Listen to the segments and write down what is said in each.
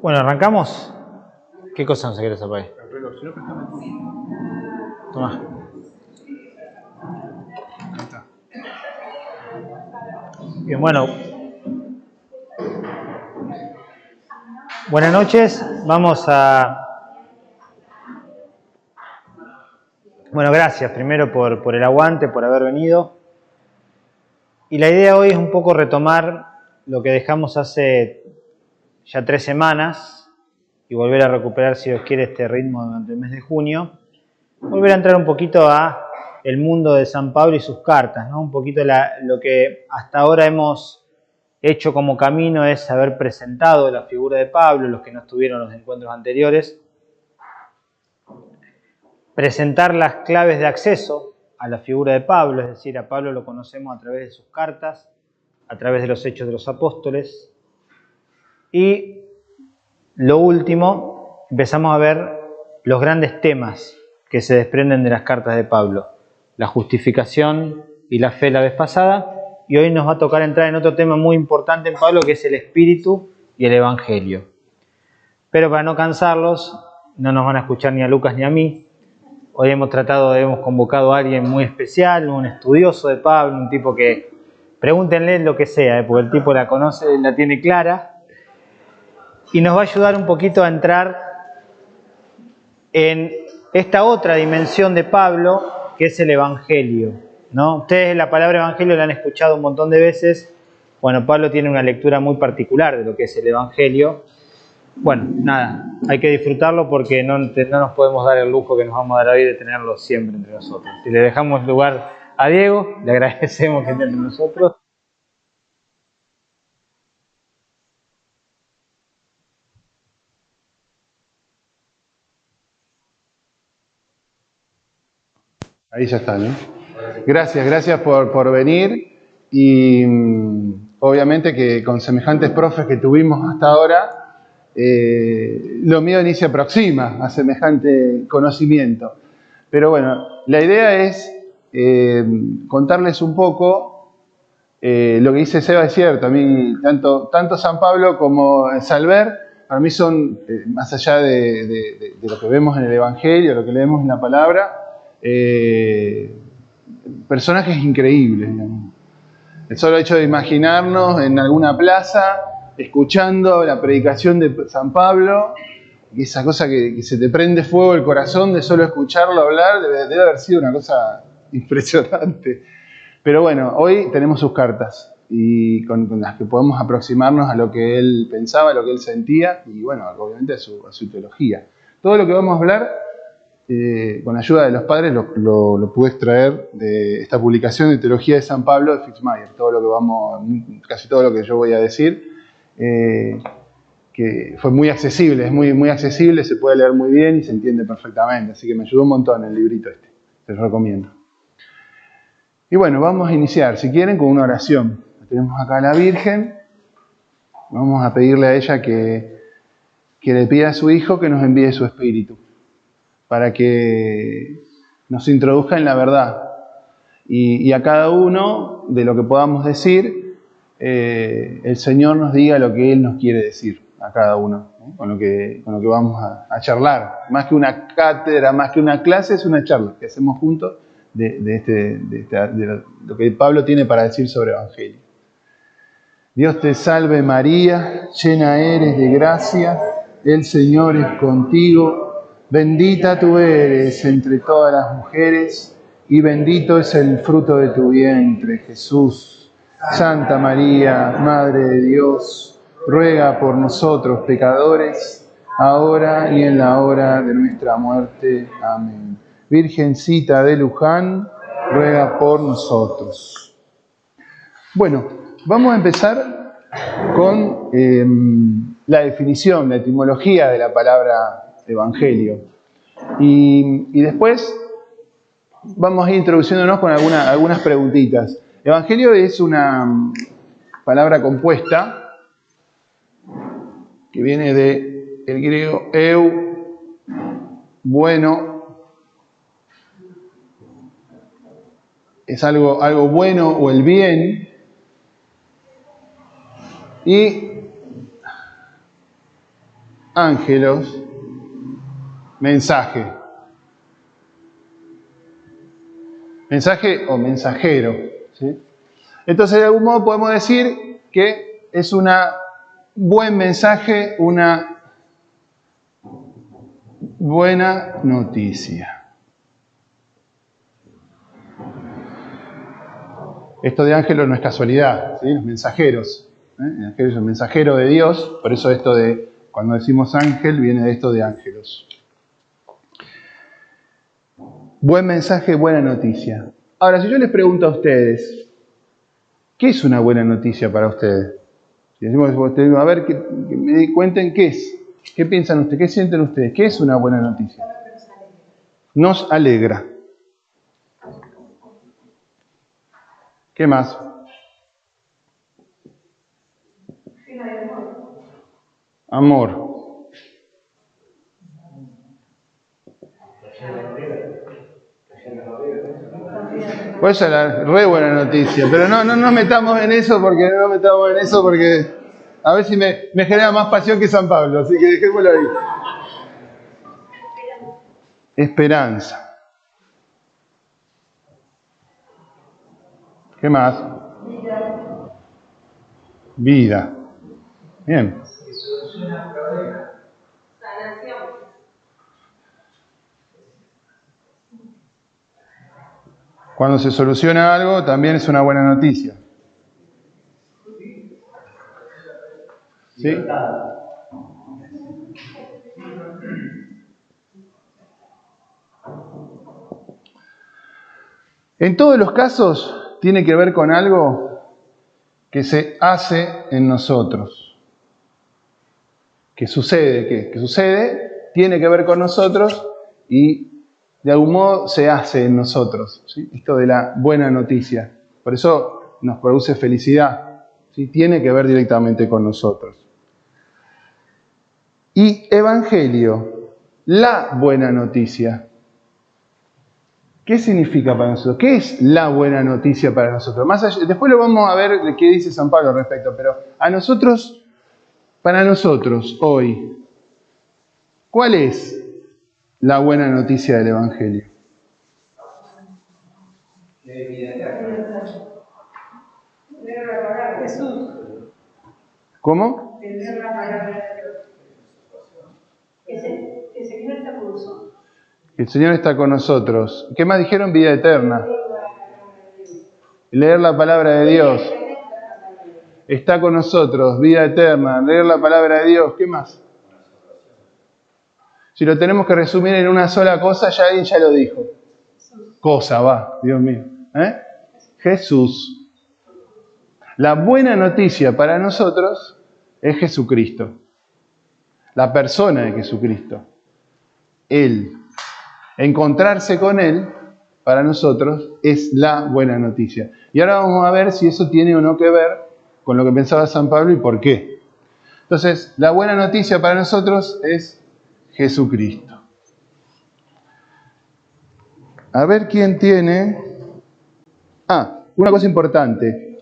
Bueno, ¿arrancamos? ¿Qué cosa no se quiere saber? El reloj, si no, préstame tú. Toma. Ahí está. Bien, bueno. Buenas noches. Vamos a... Bueno, gracias primero por el aguante, por haber venido. Y la idea hoy es un poco retomar lo que dejamos hace ya 3 semanas y volver a recuperar, si Dios quiere, este ritmo durante el mes de junio. Volver a entrar un poquito a el mundo de San Pablo y sus cartas, ¿no? Un poquito lo que hasta ahora hemos hecho como camino es haber presentado la figura de Pablo, los que no estuvieron en los encuentros anteriores, presentar las claves de acceso a la figura de Pablo, es decir, a Pablo lo conocemos a través de sus cartas, a través de los Hechos de los Apóstoles, y lo último, empezamos a ver los grandes temas que se desprenden de las cartas de Pablo, la justificación y la fe la vez pasada, y hoy nos va a tocar entrar en otro tema muy importante en Pablo, que es el Espíritu y el Evangelio. Pero para no cansarlos, no nos van a escuchar ni a Lucas ni a mí. Hoy hemos convocado a alguien muy especial, un estudioso de Pablo, un tipo que, pregúntenle lo que sea, porque el tipo la conoce, la tiene clara, y nos va a ayudar un poquito a entrar en esta otra dimensión de Pablo, que es el Evangelio, ¿no? Ustedes la palabra Evangelio la han escuchado un montón de veces. Bueno, Pablo tiene una lectura muy particular de lo que es el Evangelio. Bueno, nada, hay que disfrutarlo porque no nos podemos dar el lujo que nos vamos a dar hoy de tenerlo siempre entre nosotros. Si le dejamos lugar a Diego, le agradecemos que esté entre nosotros. Ahí ya está, ¿no? Gracias por venir y obviamente que con semejantes profes que tuvimos hasta ahora, lo mío ni se aproxima a semejante conocimiento. Pero bueno, la idea es contarles un poco lo que dice Seba. Es cierto, a mí tanto San Pablo como Salver, para mí son, más allá de lo que vemos en el Evangelio, lo que leemos en la palabra, personajes increíbles, digamos. El solo hecho de imaginarnos en alguna plaza, escuchando la predicación de San Pablo, esa cosa que se te prende fuego el corazón de solo escucharlo hablar, debe haber sido una cosa impresionante. Pero bueno, hoy tenemos sus cartas y con las que podemos aproximarnos a lo que él pensaba, a lo que él sentía y bueno, obviamente a su teología. Todo lo que vamos a hablar, con ayuda de los padres, lo pude extraer de esta publicación de Teología de San Pablo de Fitzmayer. Casi todo lo que yo voy a decir, que fue muy accesible, es muy accesible, se puede leer muy bien y se entiende perfectamente. Así que me ayudó un montón el librito este, se los recomiendo. Y bueno, vamos a iniciar, si quieren, con una oración. Tenemos acá a la Virgen, vamos a pedirle a ella que le pida a su Hijo que nos envíe su Espíritu, para que nos introduzca en la verdad. Y a cada uno de lo que podamos decir, el Señor nos diga lo que Él nos quiere decir a cada uno, ¿no? Con lo que vamos a charlar. Más que una cátedra, más que una clase, es una charla que hacemos juntos de lo que Pablo tiene para decir sobre Evangelio. Dios te salve María, llena eres de gracia, el Señor es contigo. Bendita tú eres entre todas las mujeres, y bendito es el fruto de tu vientre, Jesús. Santa María, Madre de Dios, ruega por nosotros pecadores, ahora y en la hora de nuestra muerte. Amén. Virgencita de Luján, ruega por nosotros. Bueno, vamos a empezar con la definición, la etimología de la palabra Evangelio. Y después vamos a ir introduciéndonos con algunas preguntitas. Evangelio es una palabra compuesta que viene del griego bueno, es algo bueno o el bien, y ángelos, mensaje. Mensaje o mensajero, ¿sí? Entonces, de algún modo podemos decir que es un buen mensaje, una buena noticia. Esto de ángelos no es casualidad, ¿sí? Los mensajeros. El ángel es el mensajero de Dios, por eso esto de, cuando decimos ángel, viene de esto de ángelos. Buen mensaje, buena noticia. Ahora, si yo les pregunto a ustedes, ¿qué es una buena noticia para ustedes? Si decimos, a ver, que me cuenten qué es. ¿Qué piensan ustedes? ¿Qué sienten ustedes? ¿Qué es una buena noticia? Nos alegra. ¿Qué más? Amor. Pues es la re buena noticia, pero no nos metamos en eso porque a ver si me genera más pasión que San Pablo, así que dejémoslo ahí. Esperanza. ¿Qué más? Vida. Bien. Cuando se soluciona algo, también es una buena noticia. ¿Sí? En todos los casos tiene que ver con algo que se hace en nosotros. Que sucede, tiene que ver con nosotros y de algún modo se hace en nosotros, ¿sí? Esto de la buena noticia. Por eso nos produce felicidad, ¿sí? Tiene que ver directamente con nosotros. Y evangelio, la buena noticia. ¿Qué significa para nosotros? ¿Qué es la buena noticia para nosotros? Más allá, después lo vamos a ver qué dice San Pablo al respecto, pero a nosotros, para nosotros, hoy, ¿cuál es la buena noticia del Evangelio? ¿Cómo? Que el Señor está con nosotros. El Señor está con nosotros. ¿Qué más dijeron? Vida eterna. Leer la palabra de Dios. Está con nosotros, vida eterna. Leer la palabra de Dios. ¿Qué más? Si lo tenemos que resumir en una sola cosa, ya alguien ya lo dijo. Cosa, va, Dios mío. Jesús. La buena noticia para nosotros es Jesucristo. La persona de Jesucristo. Él. Encontrarse con Él, para nosotros, es la buena noticia. Y ahora vamos a ver si eso tiene o no que ver con lo que pensaba San Pablo y por qué. Entonces, la buena noticia para nosotros es Jesucristo. A ver quién tiene... una cosa importante.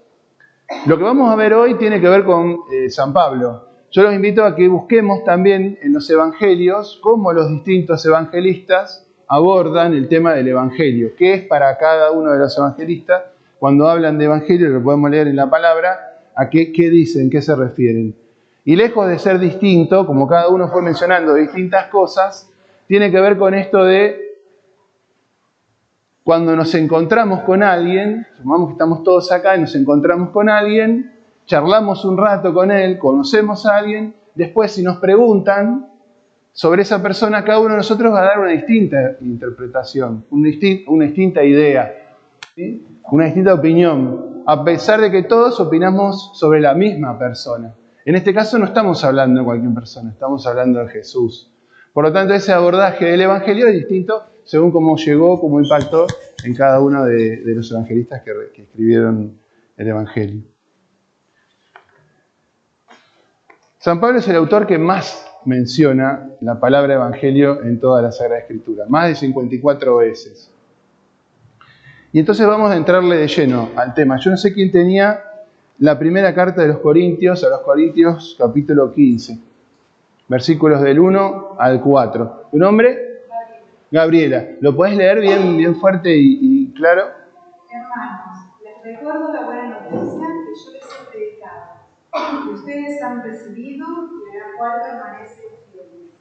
Lo que vamos a ver hoy tiene que ver con San Pablo. Yo los invito a que busquemos también en los evangelios cómo los distintos evangelistas abordan el tema del evangelio. ¿Qué es para cada uno de los evangelistas? Cuando hablan de evangelio, lo podemos leer en la palabra, ¿a qué dicen? ¿Qué se refieren? Y lejos de ser distinto, como cada uno fue mencionando distintas cosas, tiene que ver con esto de cuando nos encontramos con alguien, supongamos que estamos todos acá y nos encontramos con alguien, charlamos un rato con él, conocemos a alguien, después si nos preguntan sobre esa persona, cada uno de nosotros va a dar una distinta interpretación, una distinta idea, ¿sí? Una distinta opinión, a pesar de que todos opinamos sobre la misma persona. En este caso no estamos hablando de cualquier persona, estamos hablando de Jesús. Por lo tanto, ese abordaje del Evangelio es distinto según cómo llegó, cómo impactó en cada uno de los evangelistas que escribieron el Evangelio. San Pablo es el autor que más menciona la palabra evangelio en toda la Sagrada Escritura, más de 54 veces. Y entonces vamos a entrarle de lleno al tema. Yo no sé quién tenía la primera carta de los Corintios, a los Corintios capítulo 15. Versículos del 1 al 4. ¿Tu nombre? Gabriela. ¿Lo podés leer bien fuerte y claro? Hermanos, les recuerdo la buena noticia que yo les he predicado, que ustedes han recibido y en la cual permanecen fieles.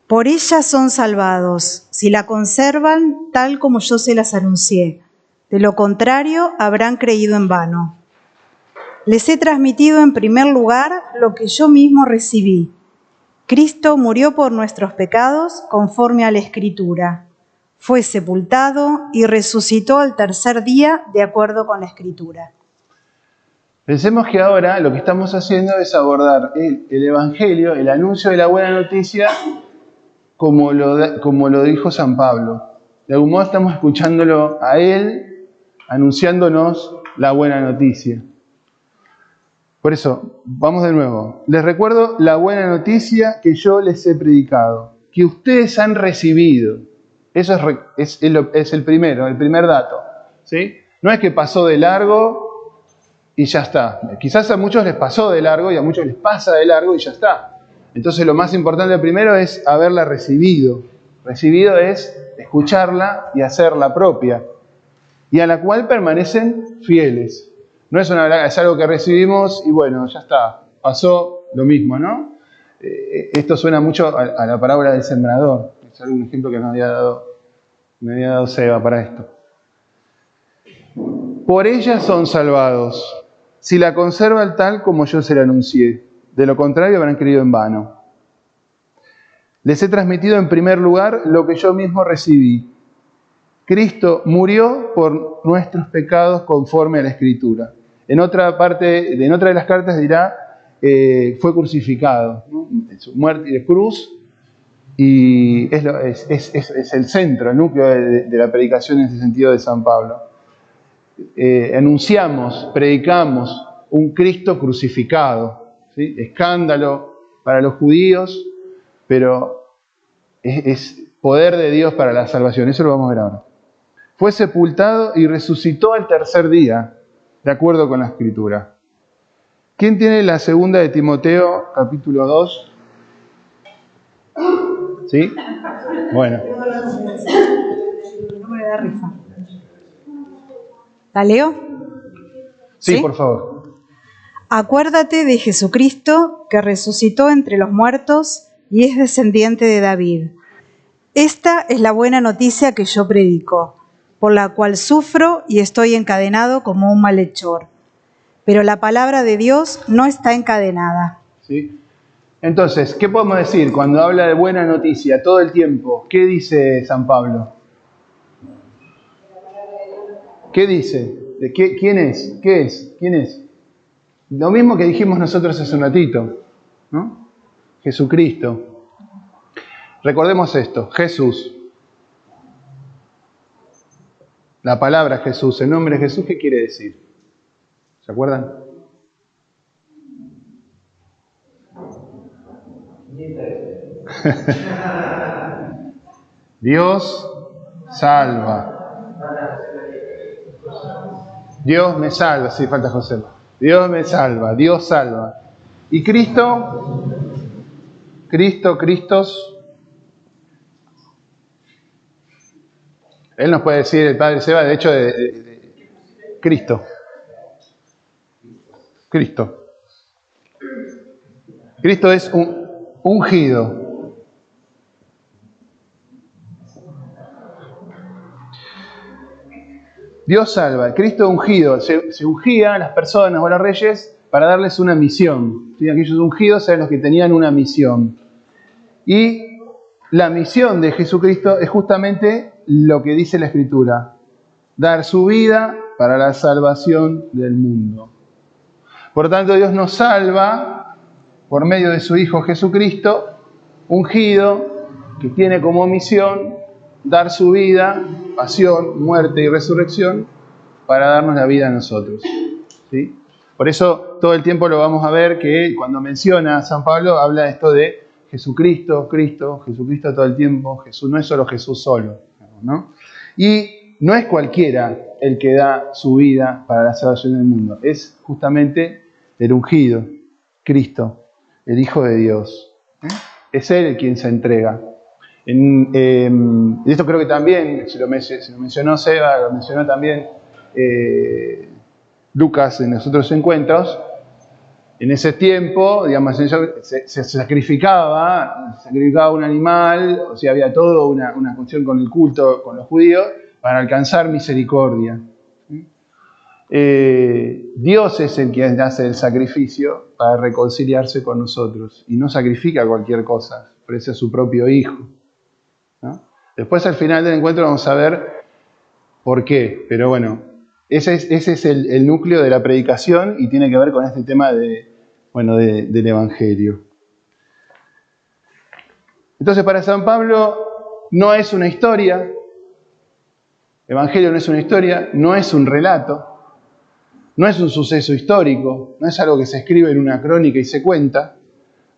Por ella son salvados, si la conservan tal como yo se las anuncié. De lo contrario, habrán creído en vano. Les he transmitido en primer lugar lo que yo mismo recibí. Cristo murió por nuestros pecados conforme a la Escritura. Fue sepultado y resucitó al tercer día de acuerdo con la Escritura. Pensemos que ahora lo que estamos haciendo es abordar el Evangelio, el anuncio de la buena noticia, como lo dijo San Pablo. De algún modo estamos escuchándolo a él, anunciándonos la buena noticia. Por eso, vamos de nuevo. Les recuerdo la buena noticia que yo les he predicado, que ustedes han recibido. Eso es el primer dato. ¿Sí? No es que pasó de largo y ya está. Quizás a muchos les pasó de largo y a muchos les pasa de largo y ya está. Entonces lo más importante primero es haberla recibido. Recibido es escucharla y hacerla propia. Y a la cual permanecen fieles. No es algo que recibimos y bueno, ya está, pasó lo mismo, ¿no? Esto suena mucho a la parábola del sembrador. Es algún ejemplo que me había dado Seba para esto. Por ella son salvados, si la conservan tal como yo se la anuncié. De lo contrario habrán creído en vano. Les he transmitido en primer lugar lo que yo mismo recibí. Cristo murió por nuestros pecados conforme a la Escritura. En otra de las cartas dirá, fue crucificado, ¿no? Su muerte de cruz, y es el centro, el núcleo de la predicación en ese sentido de San Pablo. Anunciamos, predicamos un Cristo crucificado, ¿sí? Escándalo para los judíos, pero es poder de Dios para la salvación. Eso lo vamos a ver ahora. Fue sepultado y resucitó al tercer día, de acuerdo con la Escritura. ¿Quién tiene la segunda de Timoteo, capítulo 2? ¿Sí? Bueno. ¿La leo? Sí, por favor. Acuérdate de Jesucristo, que resucitó entre los muertos y es descendiente de David. Esta es la buena noticia que yo predico, por la cual sufro y estoy encadenado como un malhechor. Pero la palabra de Dios no está encadenada. ¿Sí? Entonces, ¿qué podemos decir cuando habla de buena noticia todo el tiempo? ¿Qué dice San Pablo? ¿Qué dice? ¿Quién es? ¿Qué es? ¿Quién es? Lo mismo que dijimos nosotros hace un ratito, ¿no? Jesucristo. Recordemos esto, Jesús. La palabra Jesús, el nombre Jesús, ¿qué quiere decir? ¿Se acuerdan? Dios salva. Dios me salva, sí, falta José. Dios me salva, Dios salva. ¿Y Cristo? Cristos. Él nos puede decir, el Padre Seba, de hecho, de Cristo. Cristo. Cristo es un ungido. Dios salva. Cristo ungido. Se ungía a las personas o a los reyes para darles una misión. ¿Sí? Aquellos ungidos eran los que tenían una misión. Y la misión de Jesucristo es justamente lo que dice la Escritura: dar su vida para la salvación del mundo. Por tanto, Dios nos salva por medio de su Hijo Jesucristo, ungido, que tiene como misión dar su vida, pasión, muerte y resurrección para darnos la vida a nosotros. ¿Sí? Por eso todo el tiempo lo vamos a ver que cuando menciona a San Pablo habla esto de Jesucristo, Jesucristo todo el tiempo. Jesús no es solo Jesús solo, ¿no? Y no es cualquiera el que da su vida para la salvación del mundo, es justamente el ungido, Cristo. el Hijo de Dios. Es Él quien se entrega. Y esto creo que también, si lo mencionó Seba, lo mencionó también Lucas en los otros encuentros. En ese tiempo, digamos, se sacrificaba un animal, o sea, había toda una cuestión con el culto, con los judíos, para alcanzar misericordia. Dios es el que hace el sacrificio para reconciliarse con nosotros, y no sacrifica cualquier cosa, ofrece a su propio Hijo, ¿no? Después, al final del encuentro, vamos a ver por qué, pero bueno, ese es el núcleo de la predicación y tiene que ver con este tema del Evangelio. Entonces, para San Pablo no es una historia, el Evangelio no es una historia, no es un relato, no es un suceso histórico, no es algo que se escribe en una crónica y se cuenta.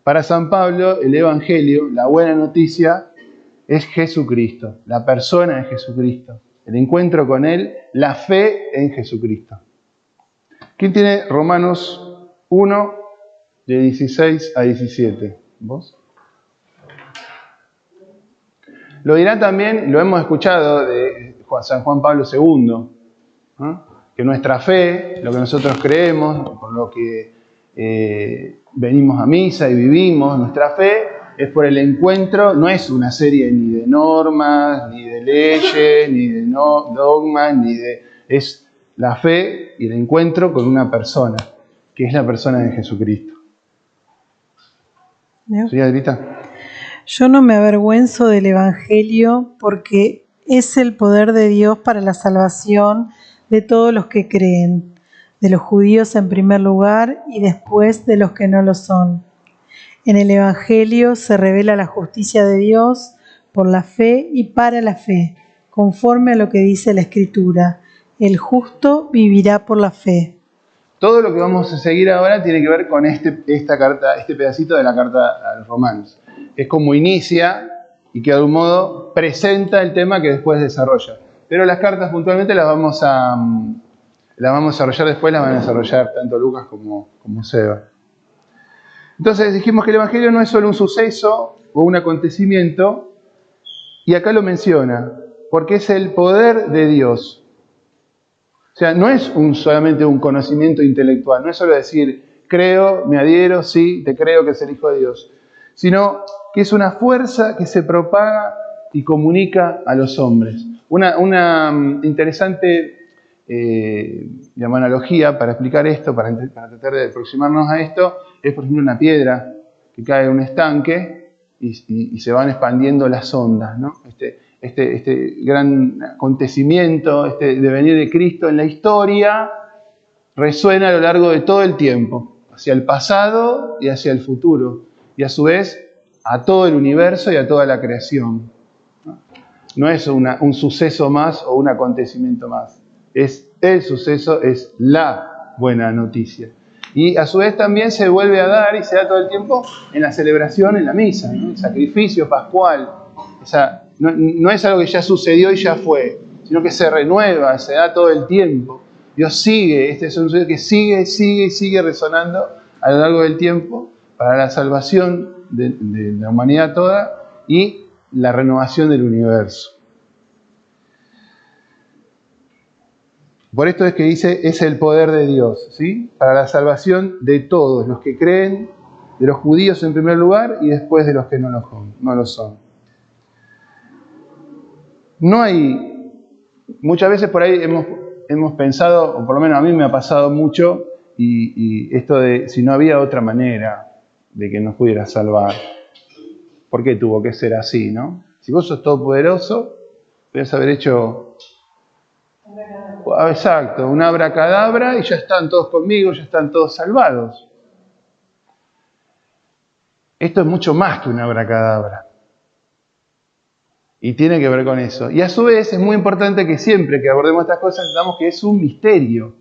Para San Pablo, el Evangelio, la buena noticia, es Jesucristo, la persona de Jesucristo, el encuentro con Él, la fe en Jesucristo. ¿Quién tiene Romanos 1, de 16 a 17? ¿Vos? Lo dirá también, lo hemos escuchado de San Juan Pablo II, ¿no? Que nuestra fe, lo que nosotros creemos, por lo que venimos a misa y vivimos, nuestra fe es por el encuentro, no es una serie ni de normas, ni de leyes, ni de dogmas, es la fe y el encuentro con una persona, que es la persona de Jesucristo. ¿Sí, Adrita? Yo no me avergüenzo del Evangelio porque es el poder de Dios para la salvación de todos los que creen, de los judíos en primer lugar y después de los que no lo son. En el Evangelio se revela la justicia de Dios por la fe y para la fe, conforme a lo que dice la Escritura: el justo vivirá por la fe. Todo lo que vamos a seguir ahora tiene que ver con esta carta, este pedacito de la carta a los Romanos. Es como inicia y que de algún modo presenta el tema que después desarrolla. Pero las cartas puntualmente las vamos a desarrollar después, las van a desarrollar tanto Lucas como Seba. Entonces dijimos que el Evangelio no es solo un suceso o un acontecimiento, y acá lo menciona, porque es el poder de Dios. O sea, no es solamente un conocimiento intelectual, no es solo decir, creo, me adhiero, sí, te creo que es el Hijo de Dios, sino que es una fuerza que se propaga y comunica a los hombres. Una interesante analogía para explicar esto, para tratar de aproximarnos a esto, es por ejemplo una piedra que cae en un estanque y se van expandiendo las ondas, ¿no? Este gran acontecimiento, este devenir de Cristo en la historia, resuena a lo largo de todo el tiempo, hacia el pasado y hacia el futuro, y a su vez a todo el universo y a toda la creación. No es un suceso más o un acontecimiento más, es el suceso, es la buena noticia. Y a su vez también se vuelve a dar y se da todo el tiempo en la celebración, en la misa, ¿no? El sacrificio pascual. No es algo que ya sucedió y ya fue, sino que se renueva, se da todo el tiempo. Dios sigue, este es un suceso que sigue resonando a lo largo del tiempo para la salvación de la humanidad toda y la renovación del universo. Por esto es que dice, es el poder de Dios, ¿sí? Para la salvación de todos, los que creen, de los judíos en primer lugar y después de los que no lo son. No hay, muchas veces por ahí hemos pensado, o por lo menos a mí me ha pasado mucho, y esto de si no había otra manera de que nos pudiera salvar. ¿Por qué tuvo que ser así, no? Si vos sos todopoderoso, podrías haber hecho, exacto, un abracadabra y ya están todos conmigo, ya están todos salvados. Esto es mucho más que un abracadabra. Y tiene que ver con eso. Y a su vez es muy importante que siempre que abordemos estas cosas entendamos que es un misterio.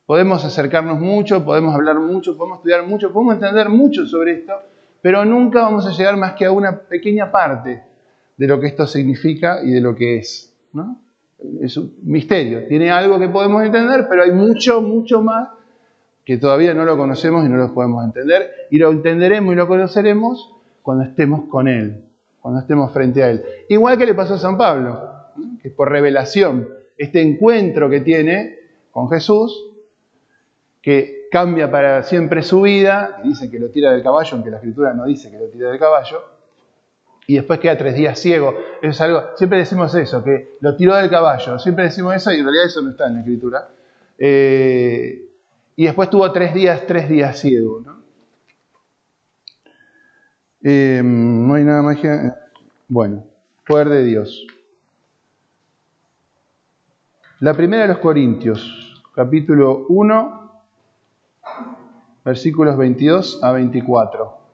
Podemos acercarnos mucho, podemos hablar mucho, podemos estudiar mucho, podemos entender mucho sobre esto, pero nunca vamos a llegar más que a una pequeña parte de lo que esto significa y de lo que es, ¿no? Es un misterio. Tiene algo que podemos entender, pero hay mucho más que todavía no lo conocemos y no lo podemos entender, y lo entenderemos y lo conoceremos cuando estemos con Él, cuando estemos frente a Él. Igual que le pasó a San Pablo, que por revelación, este encuentro que tiene con Jesús, que cambia para siempre su vida, dicen que lo tira del caballo, aunque la Escritura no dice que lo tira del caballo, y después queda 3 días ciego. Eso es algo, siempre decimos eso, que lo tiró del caballo, siempre decimos eso y en realidad eso no está en la Escritura. Y después tuvo 3 días ciego, ¿no? No hay nada más que... Bueno, poder de Dios. La primera de los Corintios, capítulo 1, versículos 22 a 24.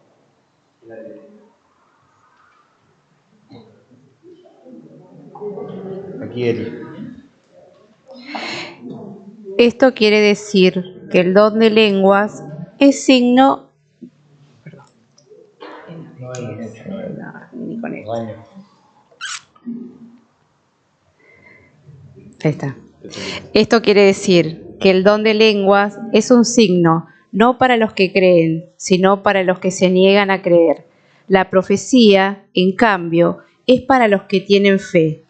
Aquí Eli. Esto quiere decir que el don de lenguas es signo... Ni con esto. Ahí está. Esto quiere decir que el don de lenguas es un signo, no para los que creen, sino para los que se niegan a creer. La profecía, en cambio, es para los que tienen fe.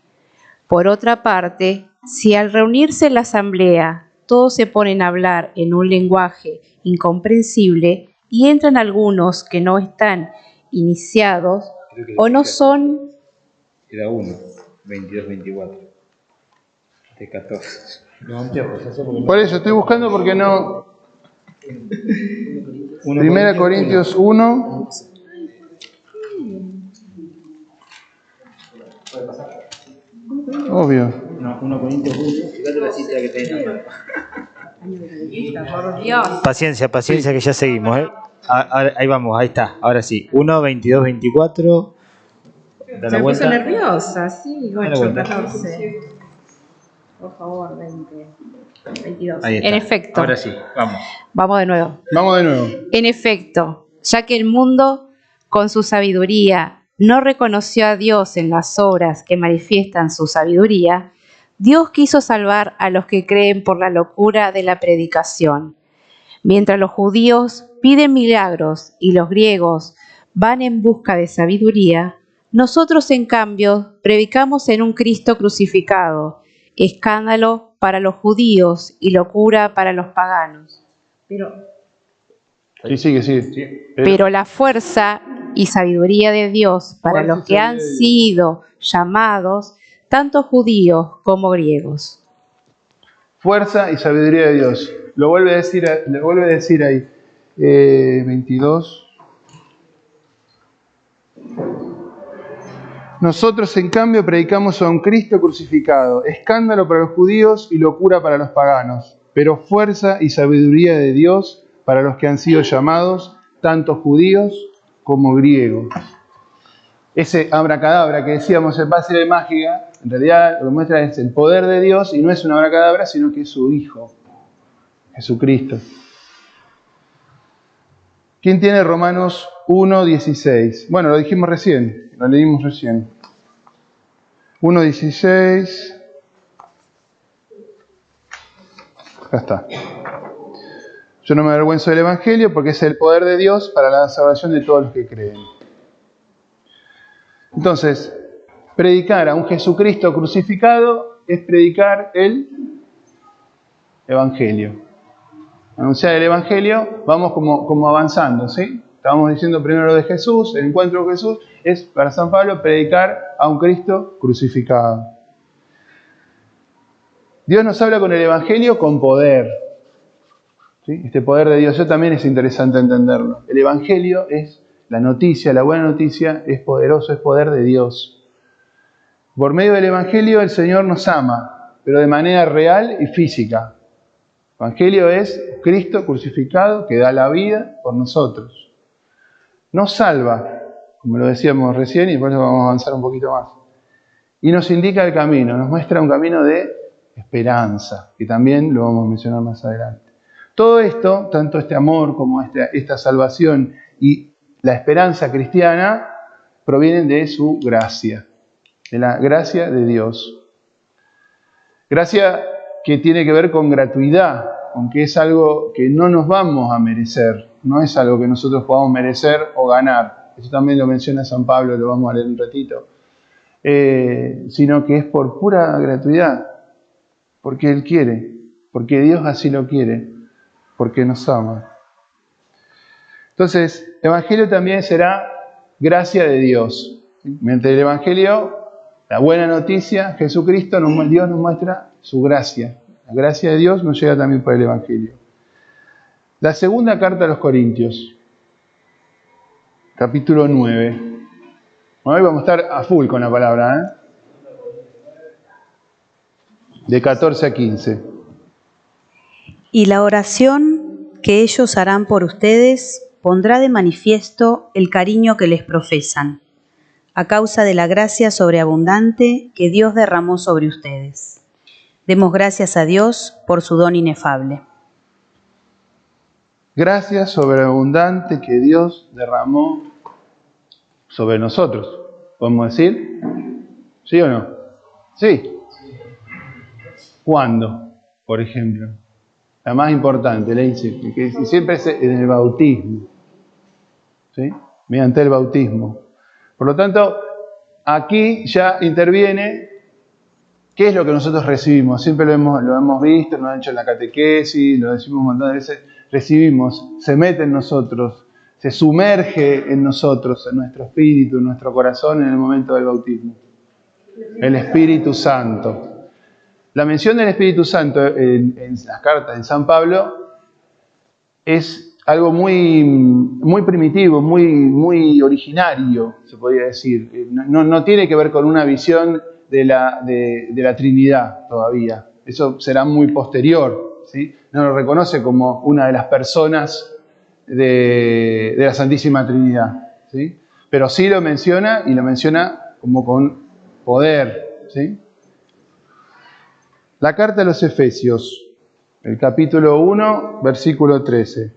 Por otra parte, si al reunirse en la asamblea todos se ponen a hablar en un lenguaje incomprensible y entran algunos que no están iniciados o no son... Era 1, 22, 24. De 14. Por eso estoy buscando porque no... Primera Corintios 1. Obvio. No, 1 Corintios 1. Fíjate la cita que tenés. Paciencia, que ya seguimos, ¿eh? Ahí vamos, ahí está. Ahora sí. 1, 22, 24. Me puso nerviosa, sí. 8, 14. Por favor, 20, 22. Ahí está. En efecto. Ahora sí, vamos. Vamos de nuevo. Vamos de nuevo. En efecto, ya que el mundo, con su sabiduría, no reconoció a Dios en las obras que manifiestan su sabiduría, Dios quiso salvar a los que creen por la locura de la predicación. Mientras los judíos piden milagros y los griegos van en busca de sabiduría, nosotros, en cambio, predicamos en un Cristo crucificado, escándalo para los judíos y locura para los paganos. Pero la fuerza y sabiduría de Dios para los que han sido llamados, tanto judíos como griegos. Fuerza y sabiduría de Dios. Lo vuelve a decir ahí. 22. Nosotros, en cambio, predicamos a un Cristo crucificado, escándalo para los judíos y locura para los paganos, pero fuerza y sabiduría de Dios para los que han sido llamados, tanto judíos como griegos. Ese abracadabra que decíamos en base de mágica, en realidad lo que muestra es el poder de Dios y no es un abracadabra, sino que es su Hijo, Jesucristo. ¿Quién tiene Romanos 1:16? Bueno, lo dijimos recién, lo leímos recién. 1:16. Acá está. Yo no me avergüenzo del Evangelio porque es el poder de Dios para la salvación de todos los que creen. Entonces, predicar a un Jesucristo crucificado es predicar el Evangelio. Anunciar el Evangelio, vamos como avanzando, ¿sí? Estábamos diciendo primero lo de Jesús, el encuentro con Jesús, es para San Pablo predicar a un Cristo crucificado. Dios nos habla con el Evangelio con poder. ¿Sí? Este poder de Dios, eso también es interesante entenderlo. El Evangelio es la noticia, la buena noticia, es poderoso, es poder de Dios. Por medio del Evangelio el Señor nos ama, pero de manera real y física. El Evangelio es Cristo crucificado que da la vida por nosotros. Nos salva, como lo decíamos recién, y por eso vamos a avanzar un poquito más. Y nos indica el camino, nos muestra un camino de esperanza, que también lo vamos a mencionar más adelante. Todo esto, tanto este amor como esta salvación y la esperanza cristiana, provienen de su gracia, de la gracia de Dios. Gracia que tiene que ver con gratuidad, con que es algo que no nos vamos a merecer, no es algo que nosotros podamos merecer o ganar. Eso también lo menciona San Pablo, lo vamos a leer un ratito. Sino que es por pura gratuidad, porque Él quiere, porque Dios así lo quiere, porque nos ama. Entonces, el Evangelio también será gracia de Dios. Mediante el Evangelio, la buena noticia, Jesucristo, Dios nos muestra su gracia. La gracia de Dios nos llega también por el Evangelio. La segunda carta a los Corintios, capítulo 9. Hoy vamos a estar a full con la palabra, de 14 a 15. Y la oración que ellos harán por ustedes pondrá de manifiesto el cariño que les profesan, a causa de la gracia sobreabundante que Dios derramó sobre ustedes. Demos gracias a Dios por su don inefable. Gracia sobreabundante que Dios derramó sobre nosotros. ¿Podemos decir? ¿Sí o no? Sí. ¿Cuándo? Por ejemplo. La más importante, le dice, que siempre es en el bautismo. ¿Sí? Mediante el bautismo. Por lo tanto, aquí ya interviene qué es lo que nosotros recibimos. Siempre lo hemos visto, lo han hecho en la catequesis, lo decimos un montón de veces. Recibimos, se mete en nosotros, se sumerge en nosotros, en nuestro espíritu, en nuestro corazón en el momento del bautismo. El Espíritu Santo. La mención del Espíritu Santo en las cartas de San Pablo es algo muy primitivo, muy originario, se podría decir. No tiene que ver con una visión de la Trinidad todavía. Eso será muy posterior, ¿sí? No lo reconoce como una de las personas de la Santísima Trinidad, ¿sí? Pero sí lo menciona, y lo menciona como con poder, ¿sí? La carta a los Efesios, el capítulo 1, versículo 13.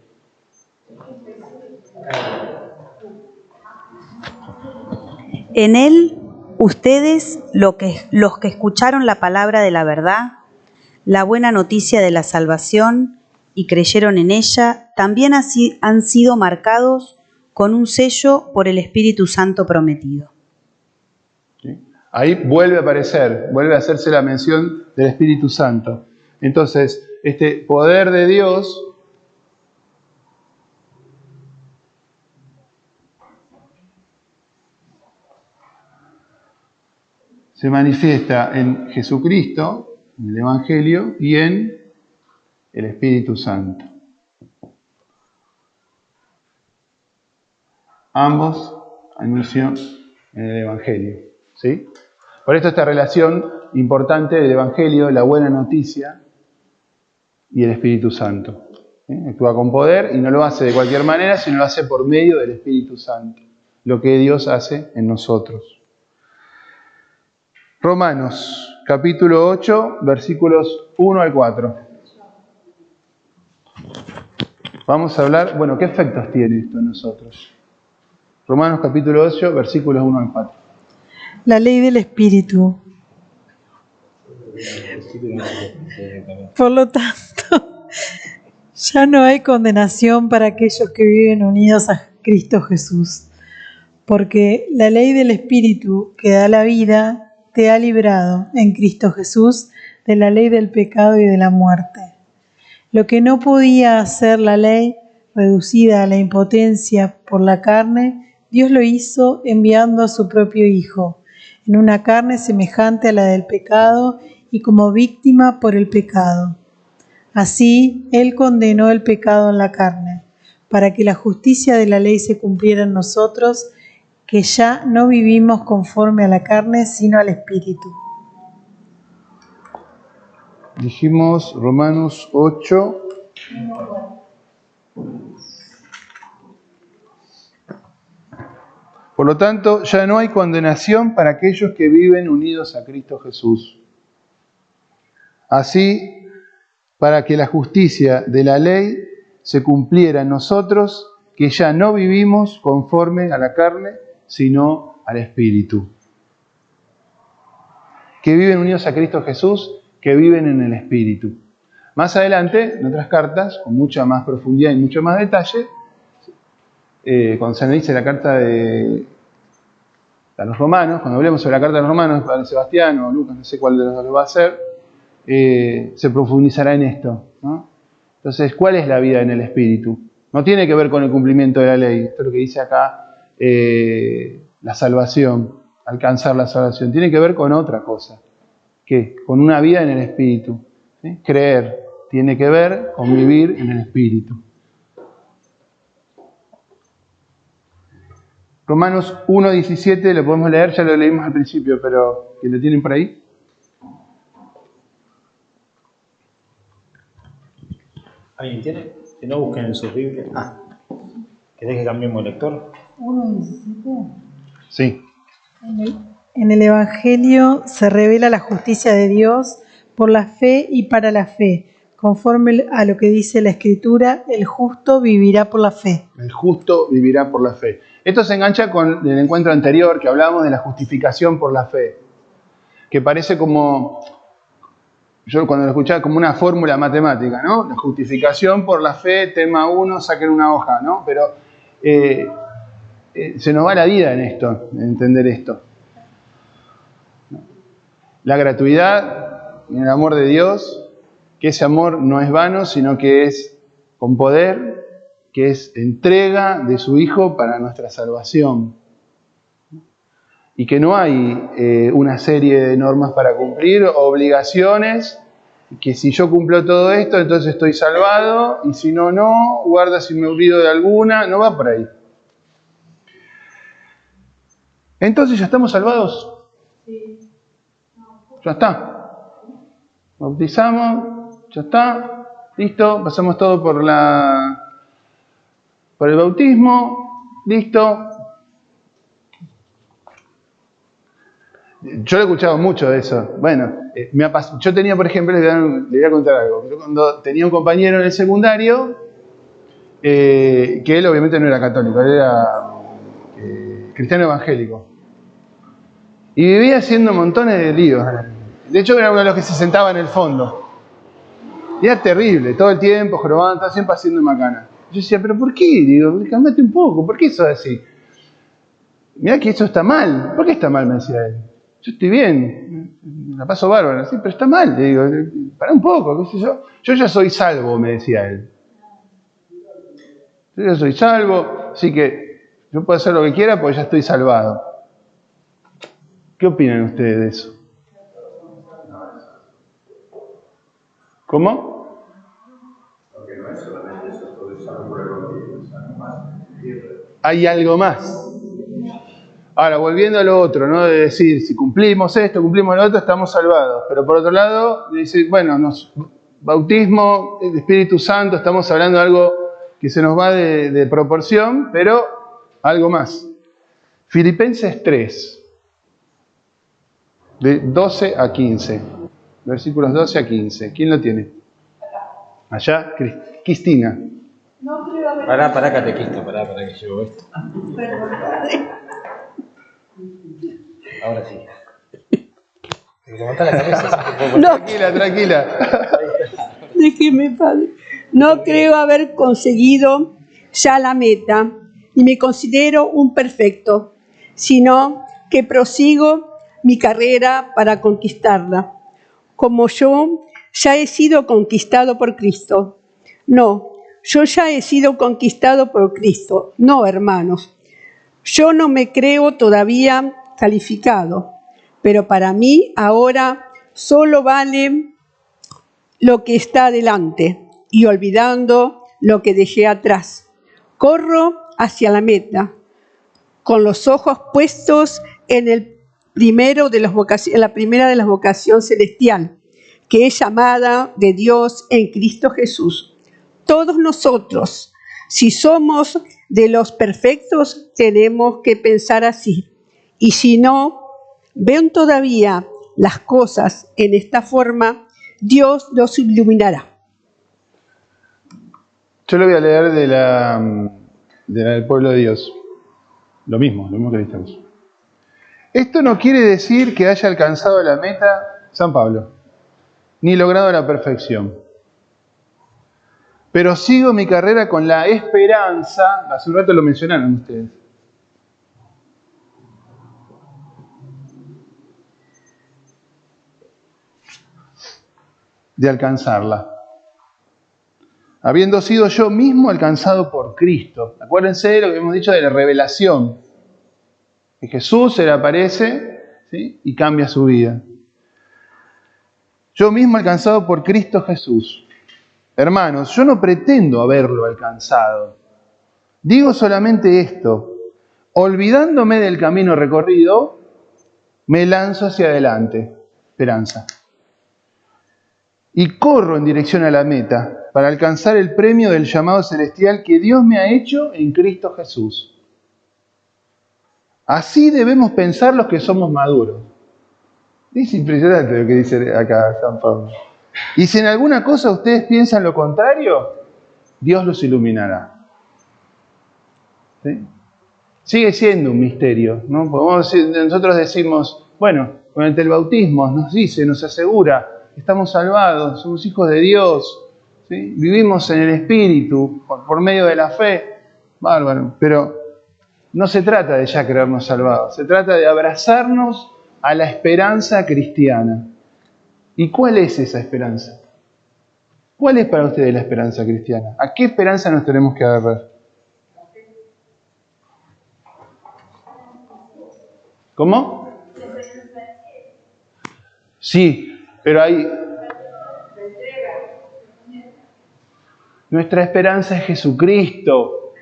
En él, ustedes, los que escucharon la palabra de la verdad, la buena noticia de la salvación, y creyeron en ella, también así han sido marcados con un sello por el Espíritu Santo prometido. ¿Sí? Ahí vuelve a aparecer, vuelve a hacerse la mención del Espíritu Santo. Entonces, este poder de Dios se manifiesta en Jesucristo, en el Evangelio, y en el Espíritu Santo. Ambos anuncian en el Evangelio, ¿sí? Por esto esta relación importante del Evangelio, la buena noticia y el Espíritu Santo. ¿Sí? Actúa con poder y no lo hace de cualquier manera, sino lo hace por medio del Espíritu Santo, lo que Dios hace en nosotros. Romanos, capítulo 8, versículos 1 al 4. Vamos a hablar, bueno, ¿qué efectos tiene esto en nosotros? Romanos, capítulo 8, versículos 1 al 4. La ley del Espíritu. Por lo tanto, ya no hay condenación para aquellos que viven unidos a Cristo Jesús, porque la ley del Espíritu que da la vida te ha librado en Cristo Jesús de la ley del pecado y de la muerte. Lo que no podía hacer la ley, reducida a la impotencia por la carne, Dios lo hizo enviando a su propio Hijo, en una carne semejante a la del pecado y como víctima por el pecado. Así, Él condenó el pecado en la carne, para que la justicia de la ley se cumpliera en nosotros, que ya no vivimos conforme a la carne, sino al Espíritu. Dijimos Romanos 8. Por lo tanto, ya no hay condenación para aquellos que viven unidos a Cristo Jesús. Así, para que la justicia de la ley se cumpliera en nosotros, que ya no vivimos conforme a la carne, sino al Espíritu. Que viven unidos a Cristo Jesús, que viven en el Espíritu. Más adelante, en otras cartas, con mucha más profundidad y mucho más detalle, cuando se analice la carta a los romanos, cuando hablemos sobre la carta de los romanos, Padre Sebastián o Lucas, no sé cuál de los dos lo va a hacer, se profundizará en esto, ¿no? Entonces, ¿cuál es la vida en el Espíritu? No tiene que ver con el cumplimiento de la ley, esto es lo que dice acá, la salvación, alcanzar la salvación, tiene que ver con otra cosa, ¿qué? Con una vida en el Espíritu, ¿sí? Creer tiene que ver con vivir en el Espíritu. Romanos 1:17 lo podemos leer, ya lo leímos al principio, pero ¿que lo tienen por ahí? ¿Alguien tiene? Si no, busquen en sus Biblias. ¿Querés que cambiemos el lector? 1:17. Sí. En el Evangelio se revela la justicia de Dios por la fe y para la fe. Conforme a lo que dice la Escritura, el justo vivirá por la fe. El justo vivirá por la fe. Esto se engancha con el encuentro anterior que hablábamos de la justificación por la fe, que parece como, yo cuando lo escuchaba, como una fórmula matemática, ¿no? La justificación por la fe, tema 1, saquen una hoja, ¿no? Pero se nos va la vida en esto, en entender esto. La gratuidad y el amor de Dios, que ese amor no es vano, sino que es con poder, que es entrega de su Hijo para nuestra salvación. Y que no hay una serie de normas para cumplir, obligaciones, que si yo cumplo todo esto, entonces estoy salvado, y si no, no, guarda si me olvido de alguna, no va por ahí. Entonces, ¿ya estamos salvados? Sí. Ya está. Bautizamos, ya está, listo, pasamos todo por el bautismo, listo. Yo he escuchado mucho de eso. Bueno, yo tenía, por ejemplo, le voy a contar algo. Yo cuando tenía un compañero en el secundario, que él obviamente no era católico, él era cristiano evangélico. Y vivía haciendo montones de líos. De hecho, era uno de los que se sentaba en el fondo. Y era terrible, todo el tiempo, jorobando, todo siempre haciendo macana. Yo decía, ¿pero por qué? Digo, calmate un poco, ¿por qué eso es así? Mirá que eso está mal. ¿Por qué está mal? Me decía él. Yo estoy bien, la paso bárbaro, sí, pero está mal. Le digo, pará un poco, qué sé yo. Yo ya soy salvo, me decía él. Yo ya soy salvo, así que yo puedo hacer lo que quiera porque ya estoy salvado. ¿Qué opinan ustedes de eso? ¿Cómo? Porque no es solamente eso, todo es algo por el contigo, es algo más. Hay algo más. Ahora, volviendo a lo otro, ¿no? De decir, si cumplimos esto, cumplimos lo otro, estamos salvados. Pero por otro lado, decir, bueno, bautismo, el Espíritu Santo, estamos hablando de algo que se nos va de proporción, pero algo más. Filipenses 3, de 12 a 15. Versículos 12 a 15. ¿Quién lo tiene? Allá, Cristina. No creo haber... Pará, catequista, pará que llevo esto. Ahora sí. Me levanta la cabeza. No, Tranquila. déjeme, padre. No creo haber conseguido ya la meta y me considero un perfecto, sino que prosigo mi carrera para conquistarla, como yo ya he sido conquistado por Cristo. No, yo ya he sido conquistado por Cristo. No, hermanos, yo no me creo todavía calificado, pero para mí ahora solo vale lo que está adelante y olvidando lo que dejé atrás. Corro hacia la meta, con los ojos puestos en la primera de las vocaciones celestial, que es llamada de Dios en Cristo Jesús. Todos nosotros, si somos de los perfectos, tenemos que pensar así. Y si no ven todavía las cosas en esta forma, Dios los iluminará. Yo lo voy a leer del pueblo de Dios. Lo mismo que viste. Esto no quiere decir que haya alcanzado la meta San Pablo, ni logrado la perfección. Pero sigo mi carrera con la esperanza, hace un rato lo mencionaron ustedes, de alcanzarla. Habiendo sido yo mismo alcanzado por Cristo. Acuérdense de lo que hemos dicho de la revelación. Que Jesús se le aparece, ¿sí?, y cambia su vida. Yo mismo alcanzado por Cristo Jesús. Hermanos, yo no pretendo haberlo alcanzado. Digo solamente esto. Olvidándome del camino recorrido, me lanzo hacia adelante. Esperanza. Y corro en dirección a la meta para alcanzar el premio del llamado celestial que Dios me ha hecho en Cristo Jesús. Así debemos pensar los que somos maduros. Es impresionante lo que dice acá San Pablo. Y si en alguna cosa ustedes piensan lo contrario, Dios los iluminará. ¿Sí? Sigue siendo un misterio, ¿no? Nosotros decimos, bueno, mediante el bautismo nos dice, nos asegura, estamos salvados, somos hijos de Dios, ¿sí? Vivimos en el Espíritu, por medio de la fe. Bárbaro. Pero no se trata de ya creernos salvados, se trata de abrazarnos a la esperanza cristiana. ¿Y cuál es esa esperanza? ¿Cuál es para ustedes la esperanza cristiana? ¿A qué esperanza nos tenemos que agarrar? ¿Cómo? Sí, pero hay... Nuestra esperanza es Jesucristo.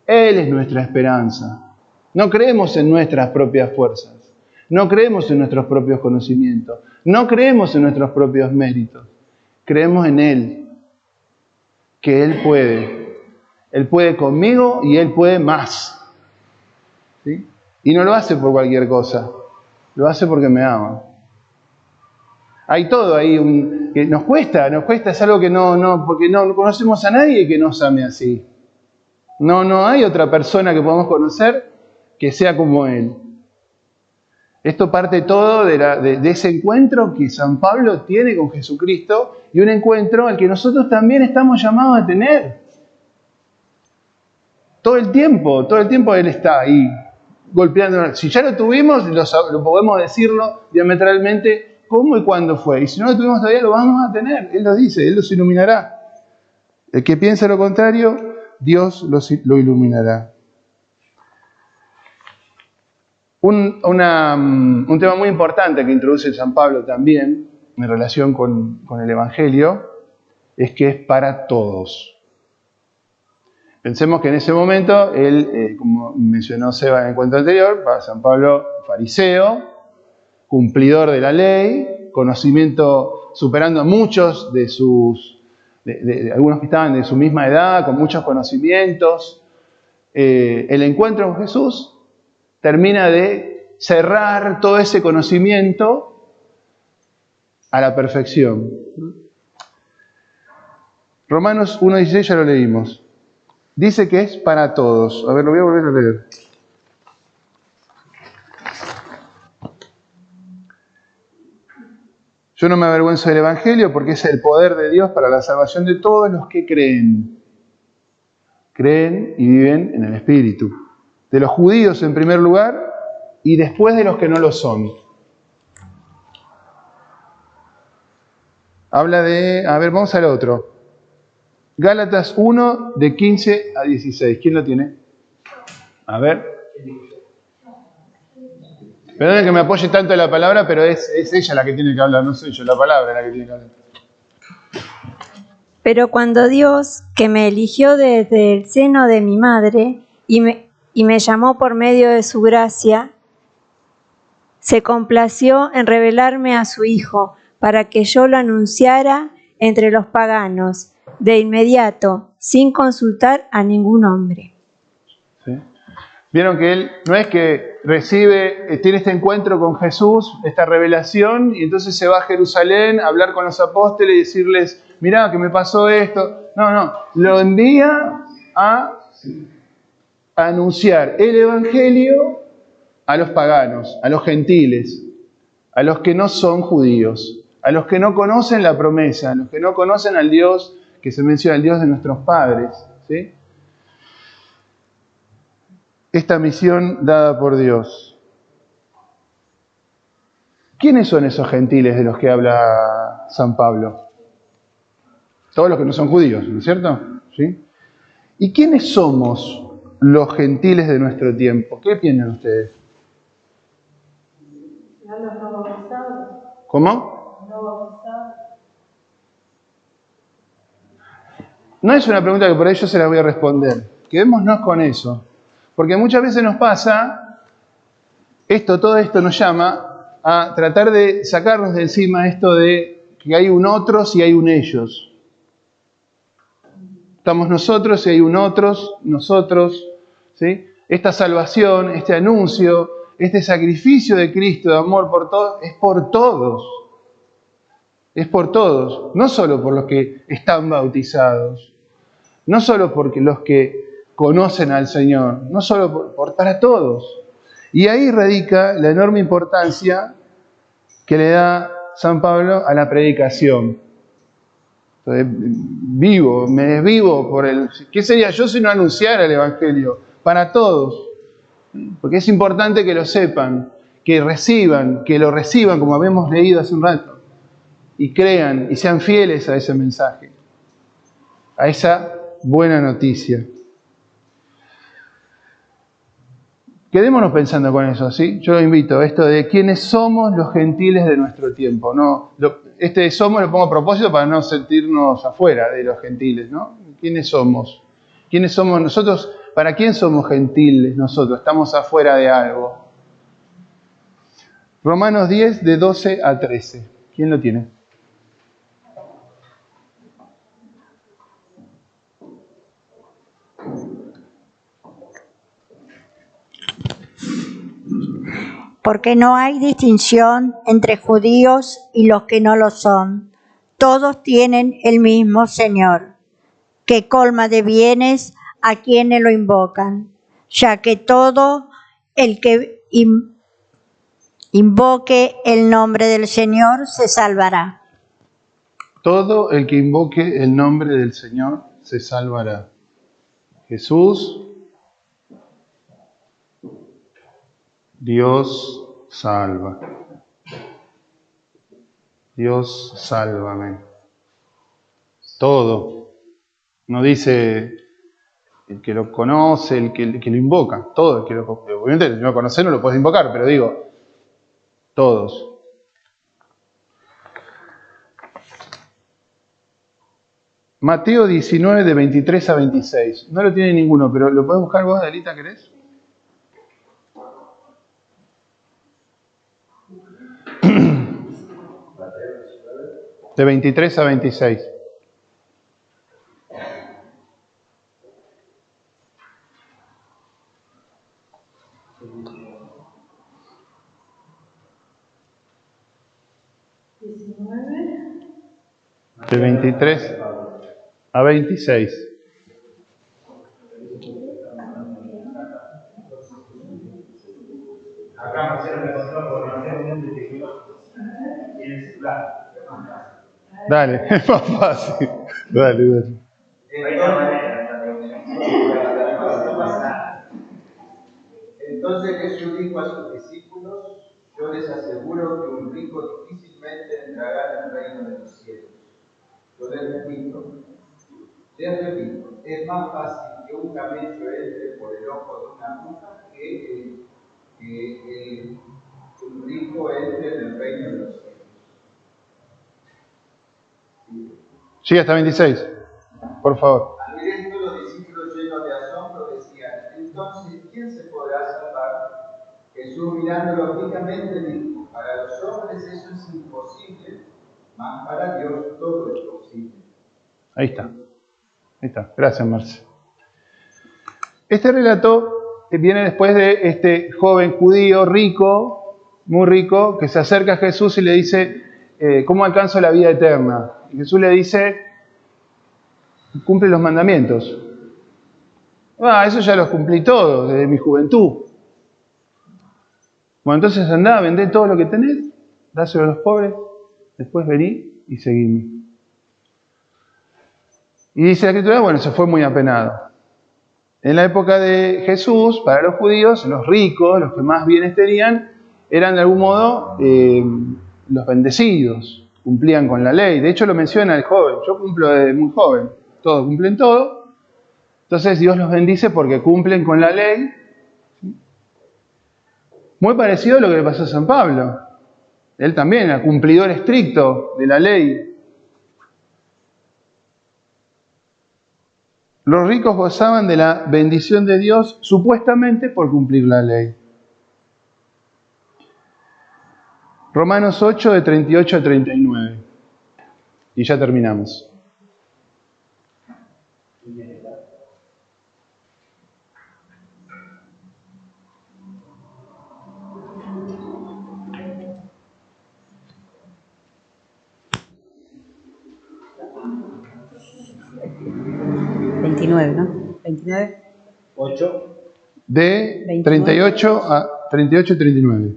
Él es nuestra esperanza. No creemos en nuestras propias fuerzas. No creemos en nuestros propios conocimientos. No creemos en nuestros propios méritos. Creemos en Él. Que Él puede. Él puede conmigo y Él puede más. ¿Sí? Y no lo hace por cualquier cosa. Lo hace porque me ama. Hay todo ahí que nos cuesta, es algo que porque no conocemos a nadie que nos ame así. No hay otra persona que podamos conocer que sea como Él. Esto parte todo de ese encuentro que San Pablo tiene con Jesucristo y un encuentro al que nosotros también estamos llamados a tener. Todo el tiempo Él está ahí golpeando. Si ya lo tuvimos, lo podemos decirlo diametralmente cómo y cuándo fue. Y si no lo tuvimos todavía, lo vamos a tener. Él lo dice, Él los iluminará. El que piensa lo contrario, Dios lo iluminará. Un tema muy importante que introduce San Pablo también en relación con el Evangelio es que es para todos. Pensemos que en ese momento, él, como mencionó Seba en el encuentro anterior, para San Pablo, fariseo, cumplidor de la ley, conocimiento superando a muchos de algunos que estaban de su misma edad, con muchos conocimientos. El encuentro con Jesús termina de cerrar todo ese conocimiento a la perfección. Romanos 1:16 ya lo leímos. Dice que es para todos. A ver, lo voy a volver a leer. Yo no me avergüenzo del Evangelio porque es el poder de Dios para la salvación de todos los que creen. Creen y viven en el Espíritu. De los judíos en primer lugar y después de los que no lo son. Habla de... A ver, vamos al otro. Gálatas 1, de 15 a 16. ¿Quién lo tiene? A ver. Perdonen que me apoye tanto la palabra, pero es ella la que tiene que hablar, no soy yo, la palabra es la que tiene que hablar. Pero cuando Dios, que me eligió desde el seno de mi madre y me llamó por medio de su gracia, se complació en revelarme a su Hijo para que yo lo anunciara entre los paganos, de inmediato, sin consultar a ningún hombre. ¿Sí? Vieron que él no es que tiene este encuentro con Jesús, esta revelación, y entonces se va a Jerusalén a hablar con los apóstoles y decirles, mirá que me pasó esto. No, lo envía a anunciar el Evangelio a los paganos, a los gentiles, a los que no son judíos, a los que no conocen la promesa, a los que no conocen al Dios que se menciona, el Dios de nuestros padres, ¿sí? Esta misión dada por Dios. ¿Quiénes son esos gentiles de los que habla San Pablo? Todos los que no son judíos, ¿no es cierto? ¿Sí? ¿Y quiénes somos los gentiles de nuestro tiempo? ¿Qué piensan ustedes? Los no bautizados. ¿Cómo? Los no bautizados. No es una pregunta que por ahí yo se la voy a responder. Quedémonos con eso. Porque muchas veces nos pasa, todo esto nos llama a tratar de sacarnos de encima esto de que hay un otros y hay un ellos. Estamos nosotros y hay un otros, nosotros, ¿sí? Esta salvación, este anuncio, este sacrificio de Cristo de amor por todos, es por todos. Es por todos, no solo por los que están bautizados, no solo por los que conocen al Señor, no solo para todos. Y ahí radica la enorme importancia que le da San Pablo a la predicación. Entonces, me desvivo por el... ¿Qué sería yo si no anunciara el Evangelio? Para todos. Porque es importante que lo sepan, que lo reciban, como habíamos leído hace un rato, y crean y sean fieles a ese mensaje, a esa buena noticia. Quedémonos pensando con eso, ¿sí? Yo lo invito, esto de quiénes somos los gentiles de nuestro tiempo. No, somos lo pongo a propósito para no sentirnos afuera de los gentiles, ¿no? ¿Quiénes somos? ¿Quiénes somos nosotros? ¿Para quién somos gentiles nosotros? Estamos afuera de algo. Romanos 10, de 12 a 13. ¿Quién lo tiene? Porque no hay distinción entre judíos y los que no lo son. Todos tienen el mismo Señor, que colma de bienes a quienes lo invocan, ya que todo el que invoque el nombre del Señor se salvará. Todo el que invoque el nombre del Señor se salvará. Jesús, Dios salva. Dios sálvame. Todo. No dice el que lo conoce, el que lo invoca. Todo el que lo conoce. Obviamente, el que no lo conoce no lo puedes invocar, pero digo, todos. Mateo 19, de 23 a 26. No lo tiene ninguno, pero ¿lo puedes buscar vos, Adelita, querés? De 23 a 26. De 23 a 26. Acá Marcelo me encontró por Marcelo de tecnológico. Tiene el celular. Dale, es más fácil. Dale. Entonces Jesús dijo a sus discípulos: yo les aseguro que un rico difícilmente entrará en el reino de los cielos. Yo les repito, es más fácil que un camello entre por el ojo de una aguja que un rico entre en el reino de los cielos. Sigue hasta 26, por favor. Al ver esto, los discípulos llenos de asombro decían: entonces, ¿quién se podrá salvar? Jesús, mirándolo fijamente, dijo: para los hombres eso es imposible, mas para Dios todo es posible. Ahí está. Gracias, Marce. Este relato viene después de este joven judío rico, muy rico, que se acerca a Jesús y le dice: ¿cómo alcanzo la vida eterna? Y Jesús le dice: cumple los mandamientos. Eso ya los cumplí todos desde mi juventud. Bueno, entonces andá, vendé todo lo que tenés, dáselo a los pobres, después vení y seguime. Y dice la Escritura, bueno, se fue muy apenado. En la época de Jesús, para los judíos, los ricos, los que más bienes tenían, eran de algún modo los bendecidos, cumplían con la ley. De hecho lo menciona el joven, yo cumplo desde muy joven, todos cumplen todo. Entonces Dios los bendice porque cumplen con la ley. Muy parecido a lo que le pasó a San Pablo. Él también era cumplidor estricto de la ley. Los ricos gozaban de la bendición de Dios supuestamente por cumplir la ley. Romanos 8, de 38 a 39. Y ya terminamos. ¿29, no? 29. 8. De 29. 38 y 39.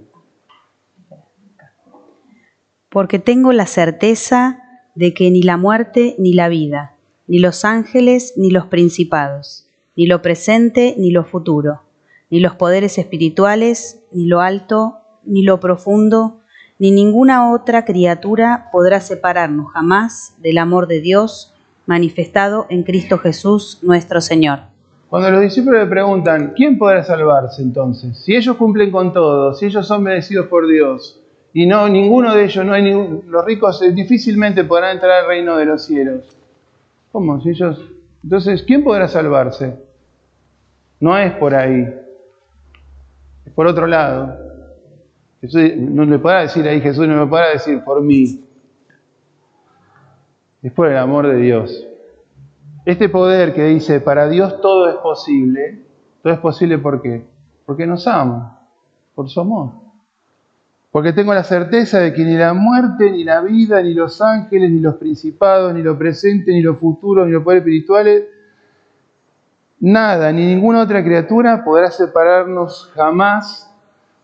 Porque tengo la certeza de que ni la muerte ni la vida, ni los ángeles ni los principados, ni lo presente ni lo futuro, ni los poderes espirituales, ni lo alto, ni lo profundo, ni ninguna otra criatura podrá separarnos jamás del amor de Dios manifestado en Cristo Jesús nuestro Señor. Cuando los discípulos le preguntan, ¿quién podrá salvarse entonces? Si ellos cumplen con todo, si ellos son bendecidos por Dios, y no, ninguno de ellos, los ricos difícilmente podrán entrar al reino de los cielos. ¿Cómo? Si ellos, entonces, ¿quién podrá salvarse? No es por ahí, es por otro lado. Jesús no le podrá decir ahí, Jesús no me podrá decir por mí. Es por el amor de Dios. Este poder que dice, para Dios todo es posible ¿por qué? Porque nos ama, por su amor. Porque tengo la certeza de que ni la muerte, ni la vida, ni los ángeles, ni los principados, ni lo presente, ni lo futuro, ni los poderes espirituales, nada, ni ninguna otra criatura podrá separarnos jamás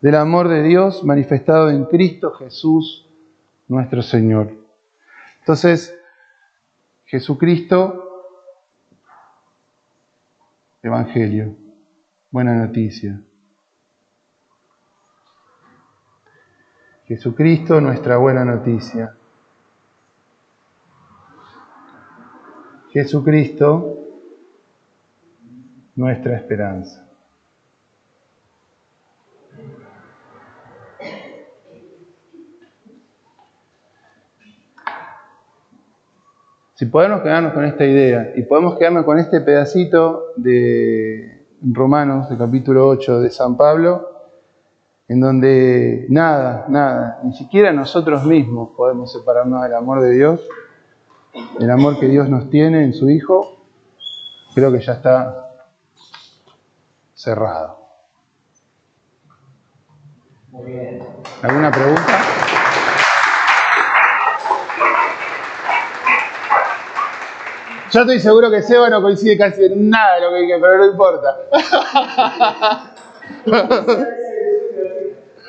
del amor de Dios manifestado en Cristo Jesús, nuestro Señor. Entonces, Jesucristo, Evangelio, buena noticia. Jesucristo, nuestra buena noticia. Jesucristo, nuestra esperanza. Si podemos quedarnos con esta idea y podemos quedarnos con este pedacito de Romanos, del capítulo 8 de San Pablo, en donde nada, ni siquiera nosotros mismos podemos separarnos del amor de Dios, el amor que Dios nos tiene en su Hijo, creo que ya está cerrado. Muy bien. ¿Alguna pregunta? Yo estoy seguro que Seba no coincide casi en nada de lo que dije, pero no importa.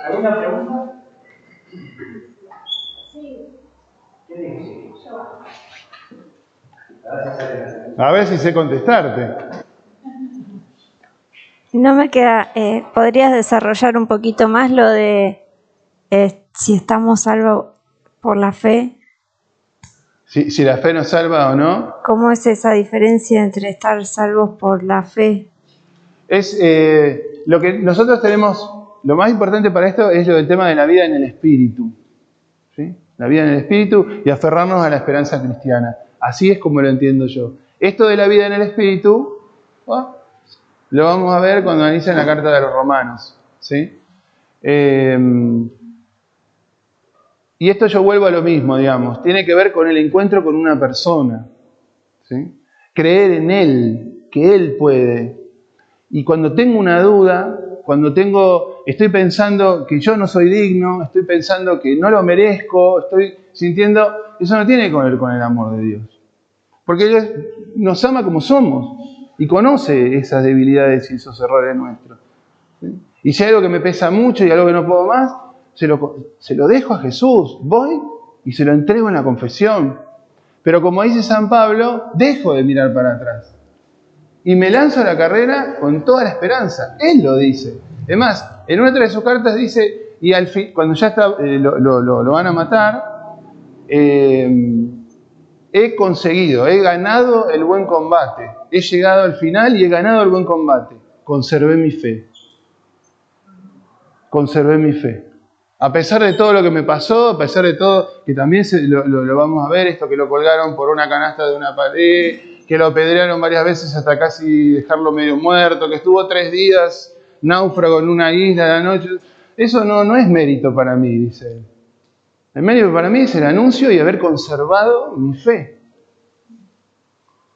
¿Alguna pregunta? Sí. ¿Qué dice? A ver si sé contestarte. No me queda, ¿podrías desarrollar un poquito más lo de si estamos salvos por la fe? Si la fe nos salva o no. ¿Cómo es esa diferencia entre estar salvos por la fe? Es lo que nosotros tenemos, lo más importante para esto es lo del tema de la vida en el Espíritu. ¿Sí? La vida en el Espíritu y aferrarnos a la esperanza cristiana. Así es como lo entiendo yo. Esto de la vida en el Espíritu, lo vamos a ver cuando analicen la carta de los Romanos. ¿Sí? Y esto yo vuelvo a lo mismo, digamos. Tiene que ver con el encuentro con una persona. ¿Sí? Creer en Él, que Él puede. Y cuando tengo una duda, estoy pensando que yo no soy digno, estoy pensando que no lo merezco, estoy sintiendo, eso no tiene que ver con el amor de Dios. Porque Él nos ama como somos y conoce esas debilidades y esos errores nuestros. ¿Sí? Y si hay algo que me pesa mucho y algo que no puedo más, se lo dejo a Jesús, voy y se lo entrego en la confesión. Pero como dice San Pablo, dejo de mirar para atrás. Y me lanzo a la carrera con toda la esperanza. Él lo dice. Además, en una de sus cartas dice, y al fin, cuando ya está, lo van a matar, he conseguido, he ganado el buen combate. He llegado al final y he ganado el buen combate. Conservé mi fe. Conservé mi fe. A pesar de todo lo que me pasó, a pesar de todo, que también lo vamos a ver, esto que lo colgaron por una canasta de una pared, que lo apedrearon varias veces hasta casi dejarlo medio muerto, que estuvo 3 días náufrago en una isla de la noche. Eso no es mérito para mí, dice él. El mérito para mí es el anuncio y haber conservado mi fe.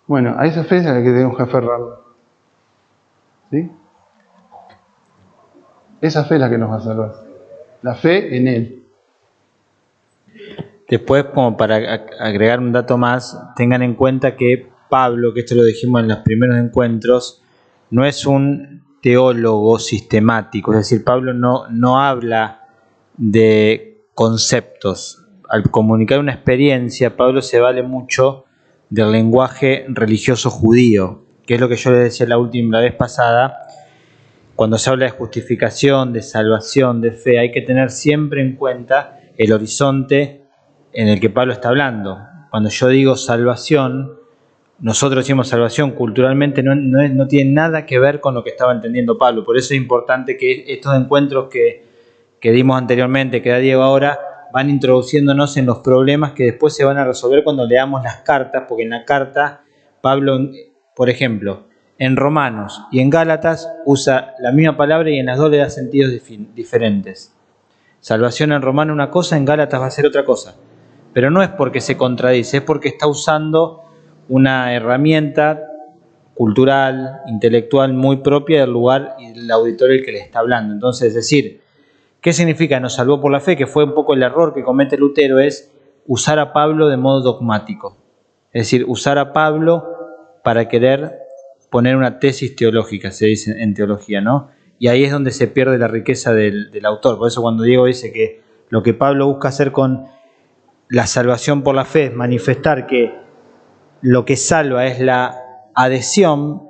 Bueno, a esa fe es a la que tenemos que aferrarnos. ¿Sí? Esa fe es la que nos va a salvar. La fe en Él. Después, como para agregar un dato más, tengan en cuenta que Pablo, que esto lo dijimos en los primeros encuentros, no es un teólogo sistemático. Es decir, Pablo no habla de conceptos. Al comunicar una experiencia, Pablo se vale mucho del lenguaje religioso judío, que es lo que yo les decía la vez pasada. Cuando se habla de justificación, de salvación, de fe, hay que tener siempre en cuenta el horizonte en el que Pablo está hablando. Cuando yo digo salvación, nosotros decimos salvación, culturalmente no tiene nada que ver con lo que estaba entendiendo Pablo. Por eso es importante que estos encuentros que dimos anteriormente, que da Diego ahora, van introduciéndonos en los problemas que después se van a resolver cuando leamos las cartas, porque en la carta Pablo, por ejemplo, en Romanos y en Gálatas usa la misma palabra y en las dos le da sentidos diferentes. Salvación en Romanos una cosa, en Gálatas va a ser otra cosa. Pero no es porque se contradice, es porque está usando una herramienta cultural, intelectual muy propia del lugar y del auditorio al que le está hablando. Entonces, es decir, ¿qué significa nos salvó por la fe? Que fue un poco el error que comete Lutero, es usar a Pablo de modo dogmático. Es decir, usar a Pablo para querer poner una tesis teológica, se dice en teología, ¿no? Y ahí es donde se pierde la riqueza del autor. Por eso cuando Diego dice que lo que Pablo busca hacer con la salvación por la fe es manifestar que lo que salva es la adhesión,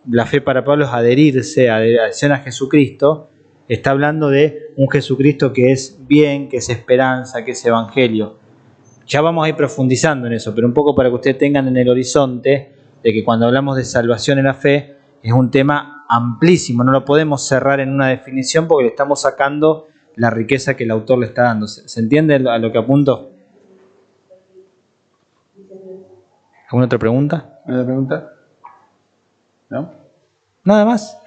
la fe para Pablo es adherirse, adhesión a Jesucristo, está hablando de un Jesucristo que es bien, que es esperanza, que es evangelio. Ya vamos a ir profundizando en eso, pero un poco para que ustedes tengan en el horizonte de que cuando hablamos de salvación en la fe es un tema amplísimo, no lo podemos cerrar en una definición porque le estamos sacando la riqueza que el autor le está dando. ¿Se entiende a lo que apunto? ¿Alguna otra pregunta? ¿Alguna pregunta? ¿No? Nada más.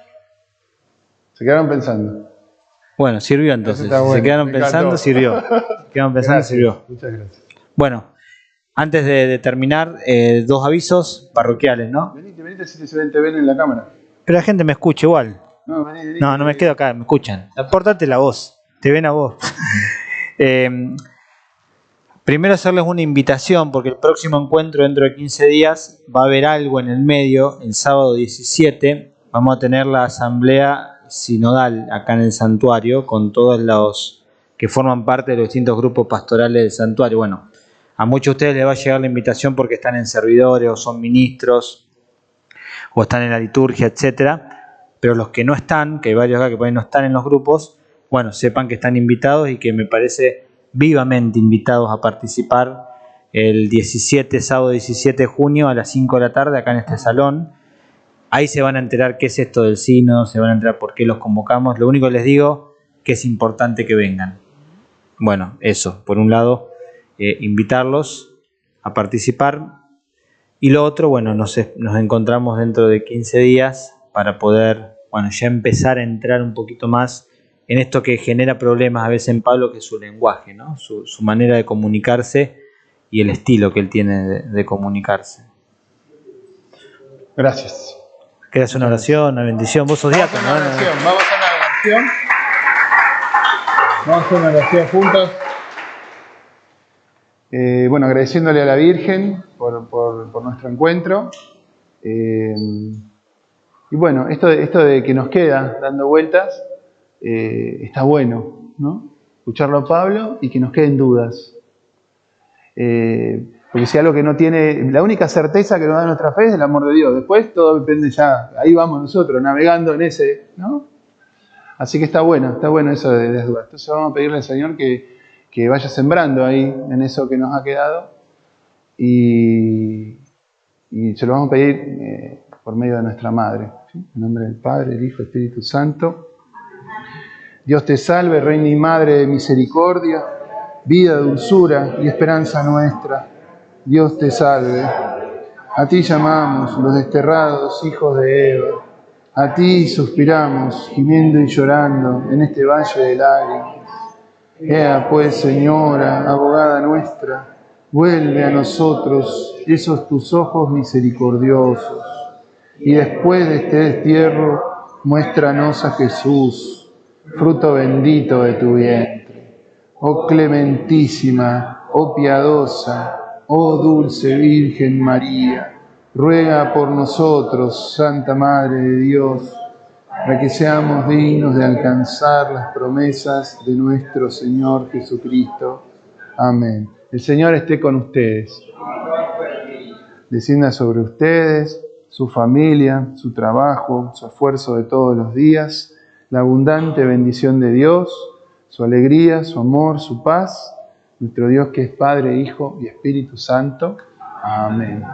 Se quedaron pensando. Bueno, sirvió entonces. Bueno. Se quedaron pensando, sirvió. Se quedaron pensando, sirvió. Muchas gracias. Bueno, antes de terminar, 2 avisos parroquiales, ¿no? Venite si te ven en la cámara. Pero la gente me escucha igual. No, vení. No me quedo acá, me escuchan. Apórtate la voz, te ven a vos. Primero hacerles una invitación, porque el próximo encuentro dentro de 15 días va a haber algo en el medio, el sábado 17, vamos a tener la asamblea sinodal acá en el santuario, con todos los que forman parte de los distintos grupos pastorales del santuario. Bueno, a muchos de ustedes les va a llegar la invitación porque están en servidores, o son ministros, o están en la liturgia, etcétera. Pero los que no están, que hay varios acá que por ahí no están en los grupos, bueno, sepan que están invitados y que me parece vivamente invitados a participar el sábado 17 de junio a las 5 de la tarde acá en este salón. Ahí se van a enterar qué es esto del sínodo, se van a enterar por qué los convocamos. Lo único que les digo que es importante que vengan. Bueno, eso, por un lado, invitarlos a participar. Y lo otro, bueno, nos encontramos dentro de 15 días para poder, bueno, ya empezar a entrar un poquito más en esto que genera problemas a veces en Pablo, que es su lenguaje, ¿no? Su manera de comunicarse y el estilo que él tiene de comunicarse. Gracias. ¿Quieres una oración, una bendición? Vos sos diácono, ¿no? Vamos a hacer una oración juntos. Bueno, agradeciéndole a la Virgen por nuestro encuentro. Y bueno, esto de que nos queda dando vueltas, está bueno, ¿no? Escucharlo a Pablo y que nos queden dudas. Porque si algo que no tiene, la única certeza que nos da nuestra fe es el amor de Dios. Después todo depende ya, ahí vamos nosotros, navegando en ese, ¿no? Así que está bueno eso de las dudas. Entonces vamos a pedirle al Señor que vaya sembrando ahí en eso que nos ha quedado. Y se lo vamos a pedir por medio de nuestra Madre. ¿Sí? En nombre del Padre, del Hijo, del Espíritu Santo. Dios te salve, Reina y Madre de misericordia, vida, dulzura y esperanza nuestra. Dios te salve. A ti llamamos, los desterrados hijos de Eva. A ti suspiramos, gimiendo y llorando en este valle de lágrimas. Ea pues, Señora, abogada nuestra, vuelve a nosotros esos tus ojos misericordiosos. Y después de este destierro, muéstranos a Jesús, fruto bendito de tu vientre. Oh clementísima, oh piadosa, oh dulce Virgen María, ruega por nosotros, Santa Madre de Dios, para que seamos dignos de alcanzar las promesas de nuestro Señor Jesucristo. Amén. El Señor esté con ustedes. Descienda sobre ustedes, su familia, su trabajo, su esfuerzo de todos los días, la abundante bendición de Dios, su alegría, su amor, su paz, nuestro Dios que es Padre, Hijo y Espíritu Santo. Amén.